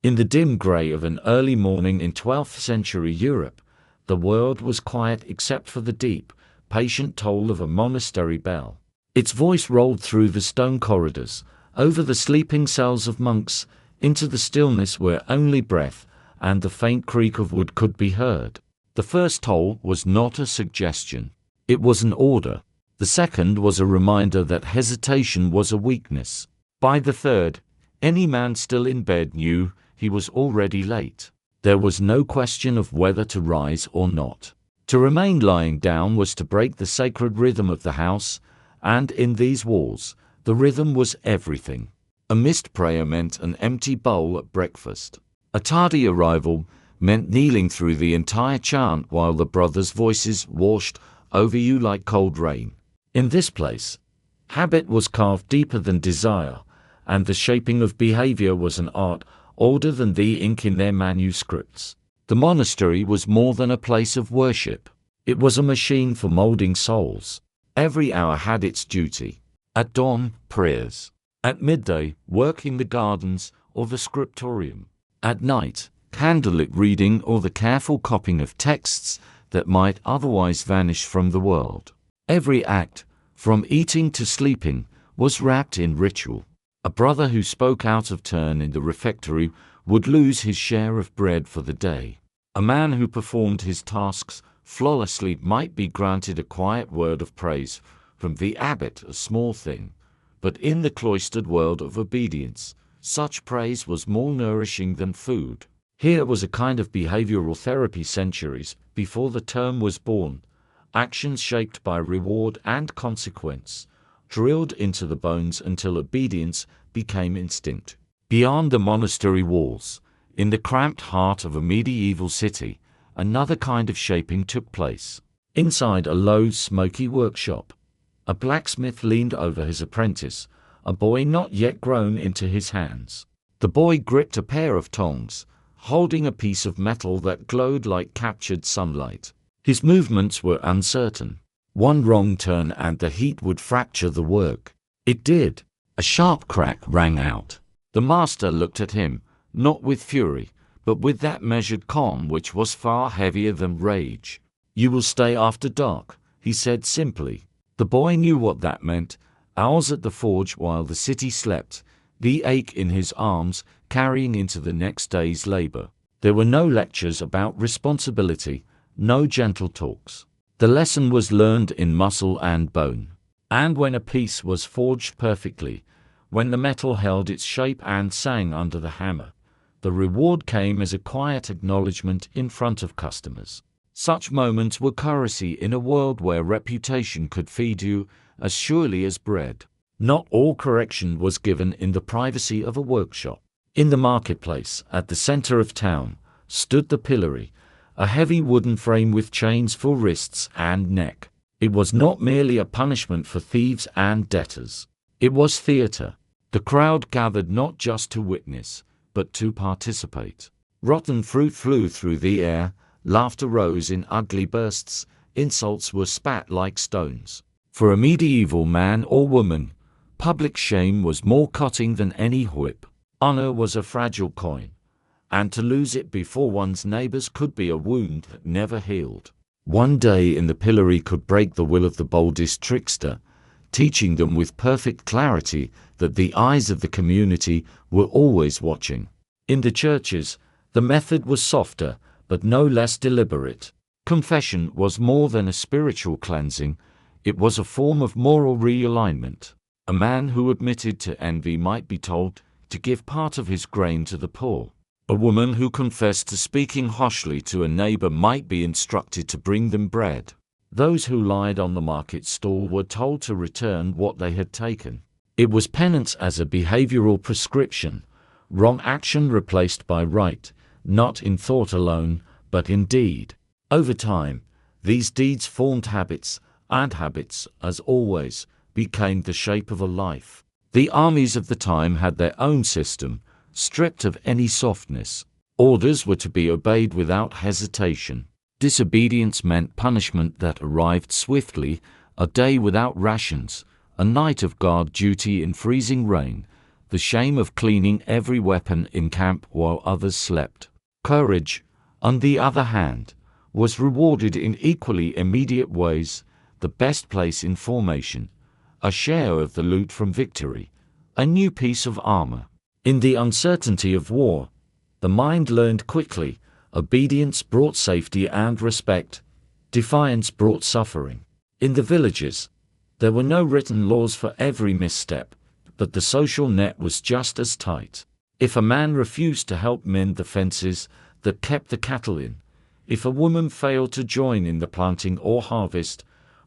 In the dim grey of an early morning in 12th century Europe, the world was quiet except for the deep, patient toll of a monastery bell. Its voice rolled through the stone corridors, over the sleeping cells of monks, into the stillness where only breath and the faint creak of wood could be heard. The first toll was not a suggestion. It was an order. The second was a reminder that hesitation was a weakness. By the third, any man still in bed knew he was already late. There was no question of whether to rise or not. To remain lying down was to break the sacred rhythm of the house, and in these walls, the rhythm was everything. A missed prayer meant an empty bowl at breakfast. A tardy arrival meant kneeling through the entire chant while the brothers' voices washed over you like cold rain. In this place, habit was carved deeper than desire, and the shaping of behavior was an art older than the ink in their manuscripts. The monastery was more than a place of worship. It was a machine for molding souls. Every hour had its duty. At dawn, prayers. At midday, work in the gardens or the scriptorium. At night, candlelit reading or the careful copying of texts that might otherwise vanish from the world. Every act, from eating to sleeping, was wrapped in ritual. A brother who spoke out of turn in the refectory would lose his share of bread for the day. A man who performed his tasks flawlessly might be granted a quiet word of praise from the abbot, a small thing. But in the cloistered world of obedience, such praise was more nourishing than food. Here was a kind of behavioral therapy centuries before the term was born, actions shaped by reward and consequence, drilled into the bones until obedience became instinct. Beyond the monastery walls, in the cramped heart of a medieval city, another kind of shaping took place. Inside a low, smoky workshop, a blacksmith leaned over his apprentice, a boy not yet grown into his hands. The boy gripped a pair of tongs, holding a piece of metal that glowed like captured sunlight. His movements were uncertain. One wrong turn and the heat would fracture the work. It did. A sharp crack rang out. The master looked at him, not with fury, but with that measured calm which was far heavier than rage. "You will stay after dark," he said simply. The boy knew what that meant. Hours at the forge while the city slept, the ache in his arms carrying into the next day's labor. There were no lectures about responsibility, no gentle talks. The lesson was learned in muscle and bone. And when a piece was forged perfectly, when the metal held its shape and sang under the hammer, the reward came as a quiet acknowledgement in front of customers. Such moments were currency in a world where reputation could feed you as surely as bread. Not all correction was given in the privacy of a workshop. In the marketplace, at the center of town, stood the pillory, a heavy wooden frame with chains for wrists and neck. It was not merely a punishment for thieves and debtors. It was theater. The crowd gathered not just to witness, but to participate. Rotten fruit flew through the air, laughter rose in ugly bursts, insults were spat like stones. For a medieval man or woman, public shame was more cutting than any whip. Honor was a fragile coin, and to lose it before one's neighbors could be a wound that never healed. One day in the pillory could break the will of the boldest trickster, teaching them with perfect clarity that the eyes of the community were always watching. In the churches, the method was softer, but no less deliberate. Confession was more than a spiritual cleansing, it was a form of moral realignment. A man who admitted to envy might be told to give part of his grain to the poor. A woman who confessed to speaking harshly to a neighbor might be instructed to bring them bread. Those who lied on the market stall were told to return what they had taken. It was penance as a behavioral prescription, wrong action replaced by right, not in thought alone, but in deed. Over time, these deeds formed habits, and habits, as always, became the shape of a life. The armies of the time had their own system, stripped of any softness. Orders were to be obeyed without hesitation. Disobedience meant punishment that arrived swiftly, a day without rations, a night of guard duty in freezing rain, the shame of cleaning every weapon in camp while others slept. Courage, on the other hand, was rewarded in equally immediate ways: the best place in formation, a share of the loot from victory, a new piece of armor. In the uncertainty of war, the mind learned quickly: obedience brought safety and respect, defiance brought suffering. In the villages, there were no written laws for every misstep, but the social net was just as tight. If a man refused to help mend the fences that kept the cattle in, if a woman failed to join in the planting or harvest,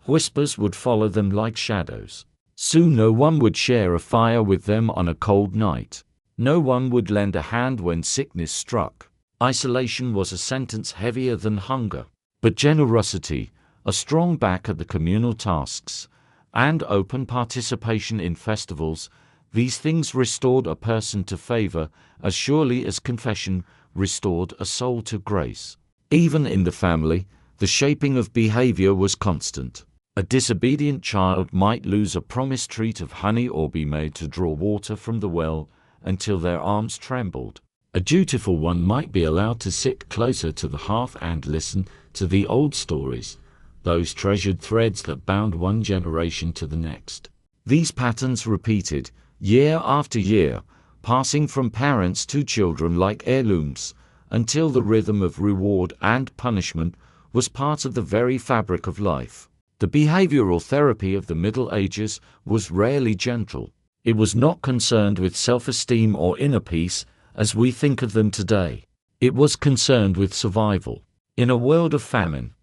whispers would follow them like shadows. Soon no one would share a fire with them on a cold night. No one would lend a hand when sickness struck. Isolation was a sentence heavier than hunger. But generosity, a strong back at the communal tasks, and open participation in festivals, these things restored a person to favor as surely as confession restored a soul to grace. Even in the family, the shaping of behavior was constant. A disobedient child might lose a promised treat of honey or be made to draw water from the well until their arms trembled. A dutiful one might be allowed to sit closer to the hearth and listen to the old stories, those treasured threads that bound one generation to the next. These patterns repeated, year after year, passing from parents to children like heirlooms, until the rhythm of reward and punishment was part of the very fabric of life. The behavioral therapy of the Middle Ages was rarely gentle. It was not concerned with self-esteem or inner peace as we think of them today. It was concerned with survival. In a world of famine,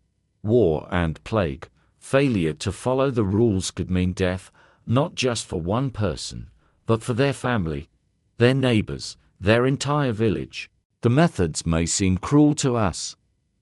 war, and plague, failure to follow the rules could mean death, not just for one person, but for their family, their neighbors, their entire village. The methods may seem cruel to us,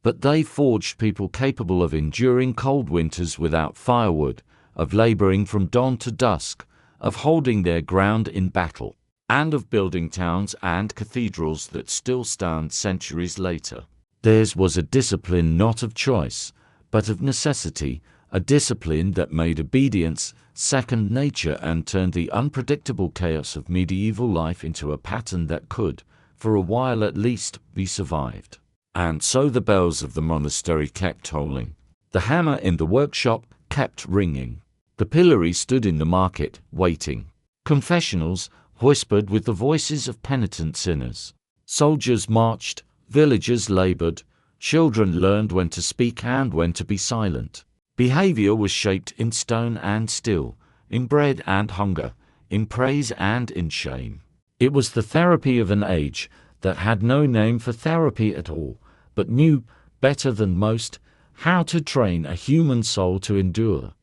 but they forged people capable of enduring cold winters without firewood, of laboring from dawn to dusk, of holding their ground in battle, and of building towns and cathedrals that still stand centuries later. Theirs was a discipline not of choice, but of necessity, a discipline that made obedience second nature and turned the unpredictable chaos of medieval life into a pattern that could, for a while at least, be survived. And so the bells of the monastery kept tolling. The hammer in the workshop kept ringing. The pillories stood in the market, waiting. Confessionals whispered with the voices of penitent sinners. Soldiers marched, villagers labored, children learned when to speak and when to be silent. Behavior was shaped in stone and steel, in bread and hunger, in praise and in shame. It was the therapy of an age that had no name for therapy at all, but knew, better than most, how to train a human soul to endure.